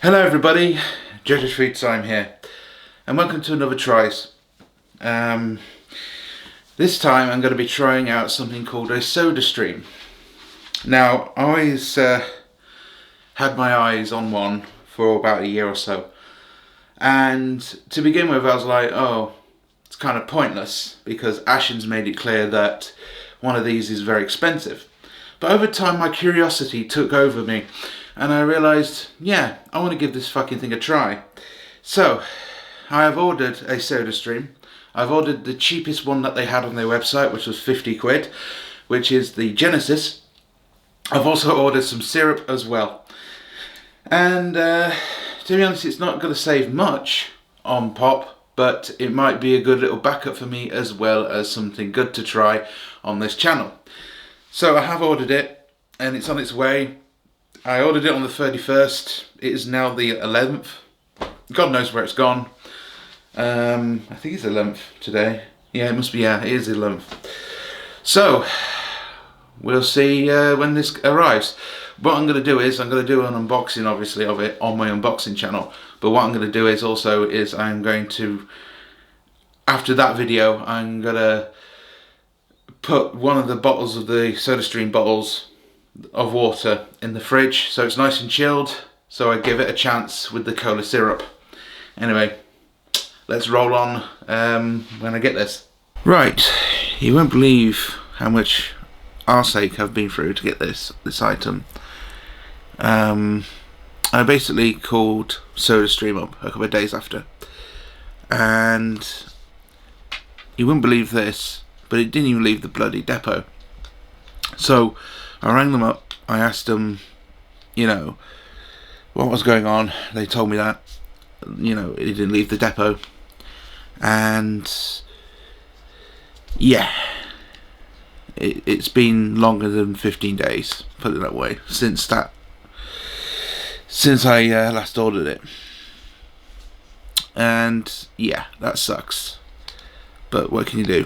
Hello everybody, JJSFREETIME here, and welcome to another tries. This time I'm going to be trying out something called a Sodastream. Now, I always had my eyes on one for about a year or so, and to begin with I was like, oh, it's kind of pointless because Ashen's made it clear that one of these is very expensive. But over time my curiosity took over me, and I realised, yeah, I want to give this fucking thing a try. So, I have ordered a Sodastream. I've ordered the cheapest one that they had on their website, which was 50 quid, which is the Genesis. I've also ordered some syrup as well. And to be honest, it's not going to save much on pop, but it might be a good little backup for me as well as something good to try on this channel. So I have ordered it, and it's on its way. I ordered it on the 31st. It is now the 11th. God knows where it's gone. I think it's 11th today. Yeah, it must be, yeah, it is the 11th. So, we'll see when this arrives. What I'm going to do is, I'm going to do an unboxing, obviously, of it on my unboxing channel. But what I'm going to do is also, I'm going to, after that video, I'm going to put one of the bottles of the Sodastream bottles of water in the fridge so it's nice and chilled, so I give it a chance with the cola syrup. Anyway, let's roll on when I get this. Right, you won't believe how much arseache I've been through to get this item. I basically called Sodastream up a couple of days after, and you wouldn't believe this, but it didn't even leave the bloody depot. So I rang them up, I asked them, you know, what was going on. They told me that, you know, it didn't leave the depot. And yeah, it's been longer than 15 days, put it that way, since I last ordered it. And yeah, that sucks, but what can you do?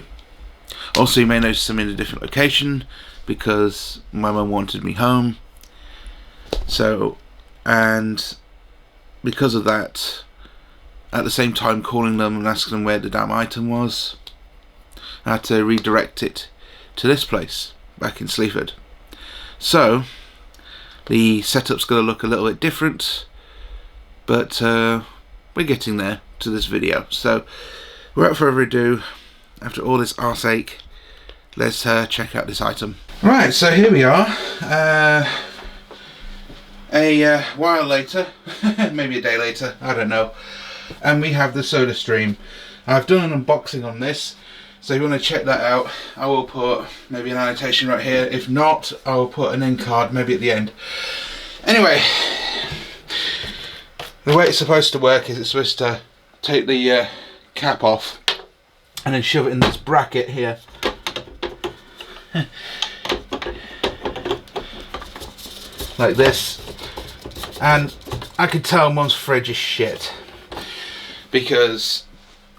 Also, you may notice I'm in a different location because my mum wanted me home. So, and because of that, at the same time calling them and asking them where the damn item was, I had to redirect it to this place back in Sleaford. So the setup's going to look a little bit different, but we're getting there to this video. So without further ado, after all this arseache, let's check out this item. Right, so here we are, a while later, maybe a day later, I don't know, and we have the Sodastream. I've done an unboxing on this, so if you want to check that out, I will put maybe an annotation right here. If not, I will put an end card maybe at the end. Anyway, the way it's supposed to work is it's supposed to take the cap off and then shove it in this bracket here. Like this. And I could tell Mum's fridge is shit because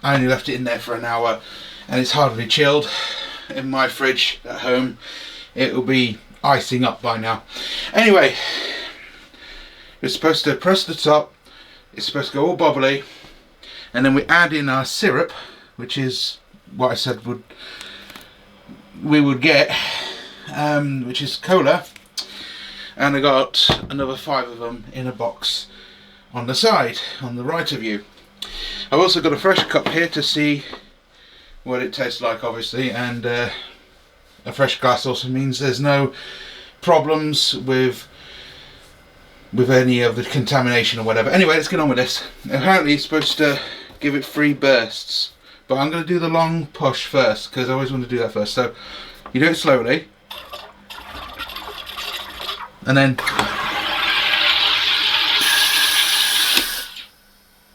I only left it in there for an hour and it's hardly chilled. In my fridge at home it will be icing up by now. Anyway, you're supposed to press the top, it's supposed to go all bubbly, and then we add in our syrup, which is what I said we would get, which is cola, and I got another 5 of them in a box on the side, on the right of you. I've also got a fresh cup here to see what it tastes like, obviously, and a fresh glass also means there's no problems with any of the contamination or whatever. Anyway, let's get on with this. Apparently it's supposed to give it 3 bursts, but I'm going to do the long push first because I always want to do that first. So you do it slowly, and then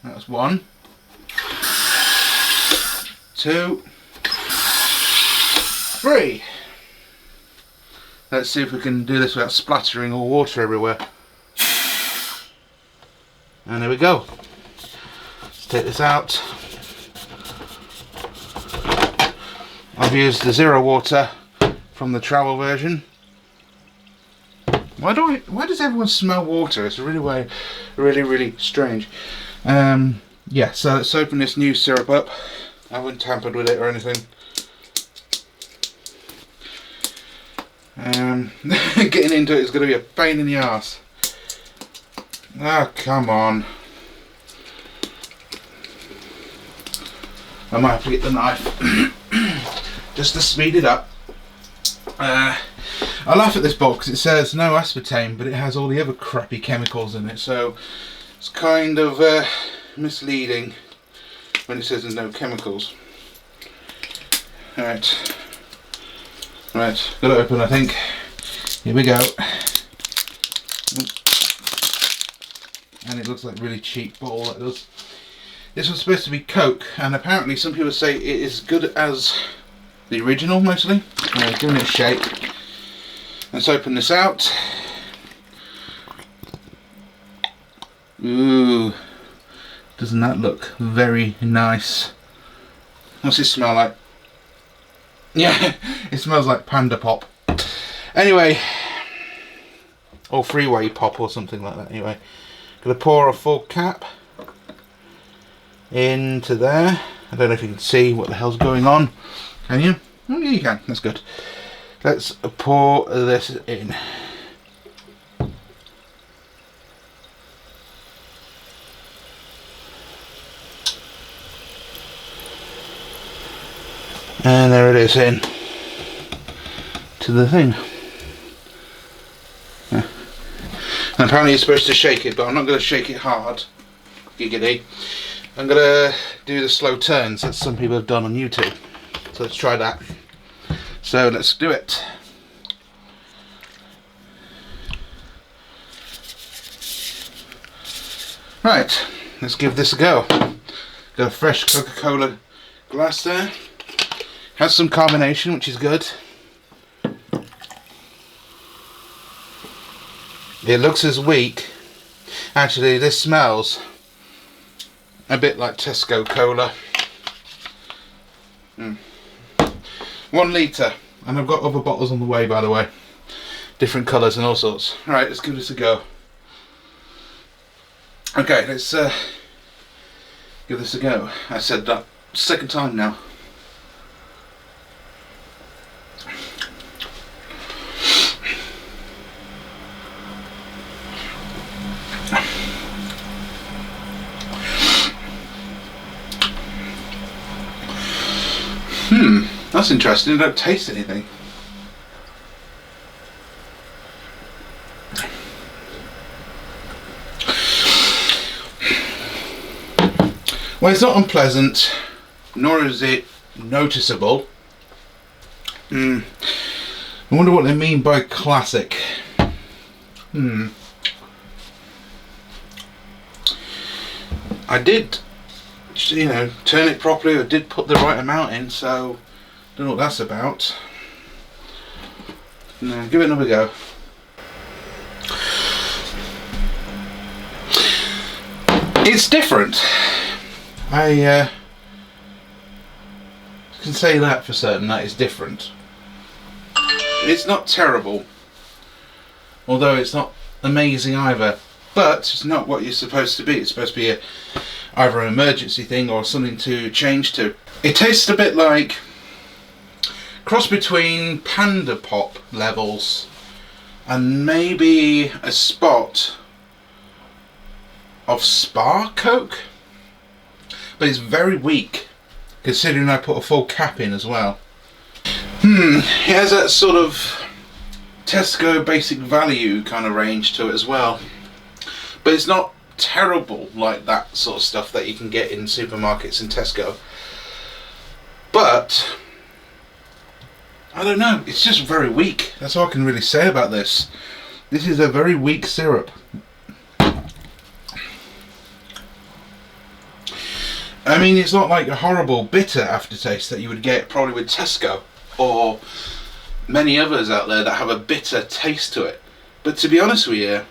that's 1, 2, 3. Let's see if we can do this without splattering all water everywhere. And there we go. Let's take this out. I've used the 0 water from the travel version. Why does everyone smell water? It's a really Really strange. Yeah, so let's open this new syrup up. I haven't tampered with it or anything. Getting into it is going to be a pain in the arse. Ah, come on. I might have to get the knife just to speed it up. I laugh at this box because it says no aspartame, but it has all the other crappy chemicals in it, so it's kind of misleading when it says there's no chemicals. Right, got to open, I think. Here we go. And it looks like really cheap bottle, that does. This was supposed to be Coke, and apparently some people say it is good as the original, mostly. Giving it a shake. Let's open this out. Ooh, doesn't that look very nice? What's it smell like? Yeah, it smells like Panda Pop. Anyway, or Freeway Pop or something like that. Anyway, gonna pour a full cap into there. I don't know if you can see what the hell's going on. Can you? Oh, yeah, you can. That's good. Let's pour this in. And there it is, in to the thing. Yeah. And apparently you're supposed to shake it, but I'm not going to shake it hard. Giggity. I'm going to do the slow turns that some people have done on YouTube. So let's try that. So let's do it. Right, let's give this a go. Got a fresh Coca-Cola glass there. Has some carbonation, which is good. It looks as weak. Actually, this smells a bit like Tesco Cola. 1 litre, and I've got other bottles on the way, by the way. Different colours and all sorts. Right, let's give this a go. Okay, let's give this a go. I said that second time now. That's interesting. I don't taste anything. Well, it's not unpleasant, nor is it noticeable. I wonder what they mean by classic. I did, turn it properly. I did put the right amount in, so don't know what that's about. No, give it another go. It's different. I can say that for certain, that is different. It's not terrible, although it's not amazing either, but it's not what you're supposed to be. It's supposed to be either an emergency thing or something to change to. It tastes a bit like cross between Panda Pop levels and maybe a spot of Spa Coke, but it's very weak considering I put a full cap in as well. It has that sort of Tesco basic value kind of range to it as well, but it's not terrible like that sort of stuff that you can get in supermarkets and Tesco. But I don't know, it's just very weak. That's all I can really say about this. This is a very weak syrup. I mean, it's not like a horrible bitter aftertaste that you would get probably with Tesco or many others out there that have a bitter taste to it. But to be honest with you,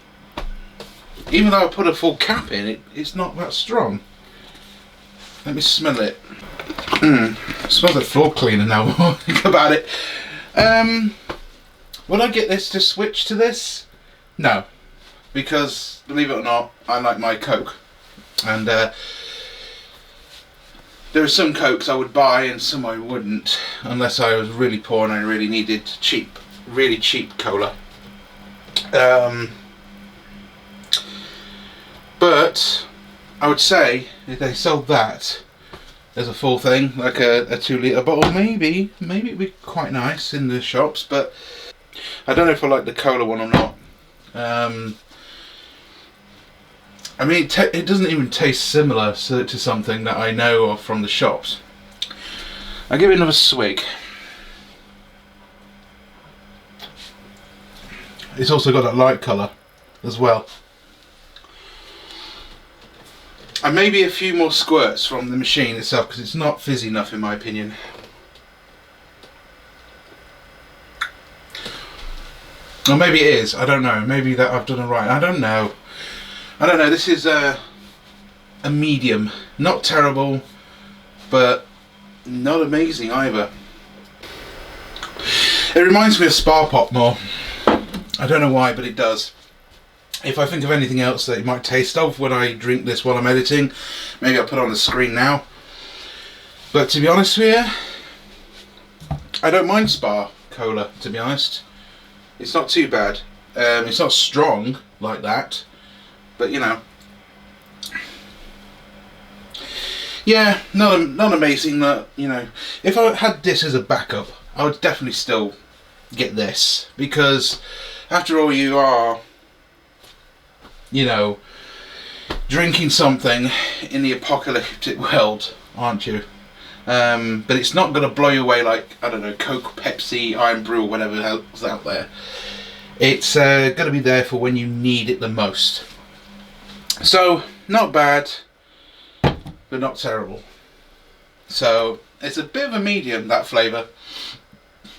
even though I put a full cap in, it's not that strong. Let me smell it. It smells like floor cleaner now when I think about it. Will I get this to switch to this? No. because believe it or not, I like my Coke, and there are some Cokes I would buy and some I wouldn't, unless I was really poor and I really needed really cheap cola. But I would say if they sold that as a full thing, like a 2 litre bottle, maybe it'd be quite nice in the shops, but I don't know if I like the cola one or not. I mean, it doesn't even taste similar to something that I know of from the shops. I'll give it another swig. It's also got that light colour as well. And maybe a few more squirts from the machine itself, because it's not fizzy enough in my opinion. Or maybe it is, I don't know. Maybe that I've done it right. I don't know. This is a medium. Not terrible, but not amazing either. It reminds me of Spar Pop more. I don't know why, but it does. If I think of anything else that it might taste of when I drink this while I'm editing, maybe I'll put it on the screen now. But to be honest with you, I don't mind Spar Cola, to be honest. It's not too bad. It's not strong like that, but you know. Yeah, not amazing. You know, if I had this as a backup, I would definitely still get this, because after all, you are, you know, drinking something in the apocalyptic world, aren't you? But it's not going to blow you away like, I don't know, Coke, Pepsi, Iron Brew, or whatever else out there. It's going to be there for when you need it the most. So, not bad, but not terrible. So, it's a bit of a medium, that flavour.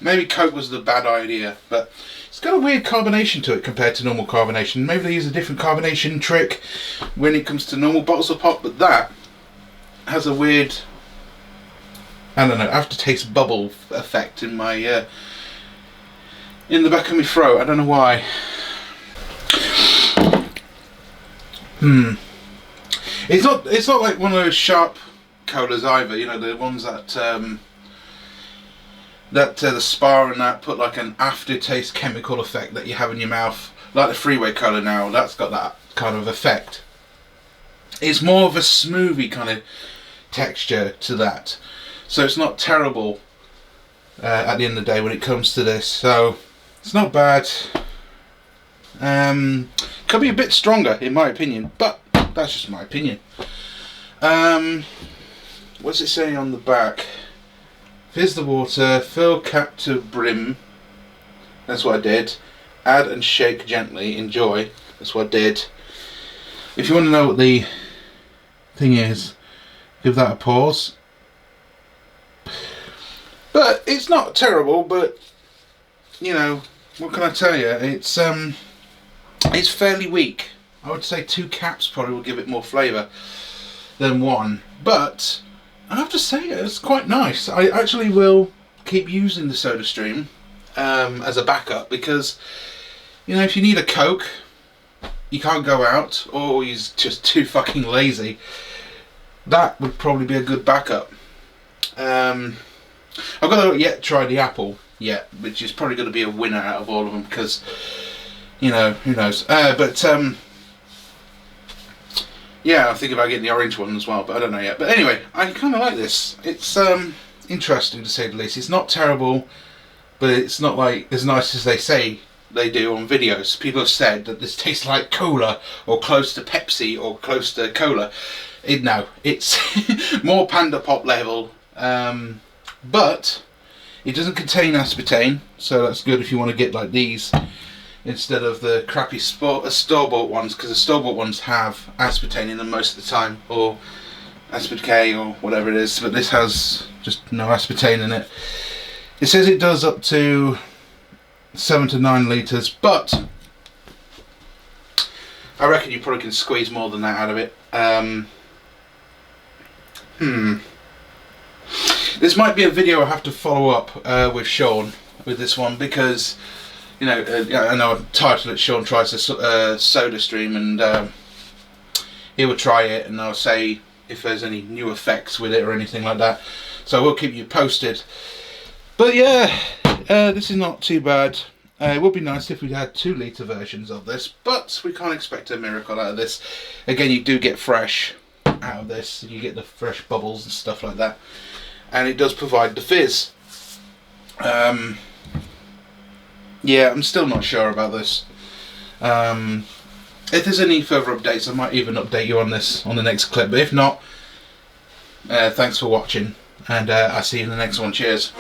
Maybe Coke was the bad idea, but it's got a weird carbonation to it compared to normal carbonation. Maybe they use a different carbonation trick when it comes to normal bottles of pop, but that has a weird, I don't know, aftertaste bubble effect in my in the back of my throat. I don't know why. It's not like one of those sharp colas either. You know, the ones that the Spar and that put like an aftertaste chemical effect that you have in your mouth, like the Freeway Cola now. That's got that kind of effect. It's more of a smoothie kind of texture to that, so it's not terrible at the end of the day when it comes to this. So it's not bad. Could be a bit stronger in my opinion, but that's just my opinion. What's it saying on the back? Fizz the water, fill cap to brim. That's what I did. Add and shake gently. Enjoy. That's what I did. If you want to know what the thing is, give that a pause. But it's not terrible, but you know, what can I tell you? It's fairly weak. I would say 2 caps probably will give it more flavour than 1, but I have to say it's quite nice. I actually will keep using the Sodastream as a backup, because you know, if you need a Coke, you can't go out, or you're just too fucking lazy, that would probably be a good backup. I've got to yet try the apple yet, which is probably going to be a winner out of all of them, because you know, who knows. Yeah, I'm thinking about getting the orange one as well, but I don't know yet. But anyway, I kind of like this. It's interesting to say the least. It's not terrible, but it's not like as nice as they say they do on videos. People have said that this tastes like cola, or close to Pepsi, or close to cola. No, it's more Panda Pop level, but it doesn't contain aspartame, so that's good if you want to get like these instead of the crappy store-bought ones, because the store-bought ones have aspartame in them most of the time, or aspartame or whatever it is, but this has just no aspartame in it. It says it does up to 7 to 9 litres, but I reckon you probably can squeeze more than that out of it. This might be a video I have to follow up with Sean with this one, because you know, I know I titled it Sean Tries a Sodastream, and he will try it, and I'll say if there's any new effects with it or anything like that. So we'll keep you posted. But yeah, this is not too bad. It would be nice if we had 2-litre versions of this, but we can't expect a miracle out of this. Again, you do get fresh out of this. You get the fresh bubbles and stuff like that, and it does provide the fizz. Yeah, I'm still not sure about this. If there's any further updates, I might even update you on this on the next clip. But if not, thanks for watching, and I'll see you in the next one. Cheers.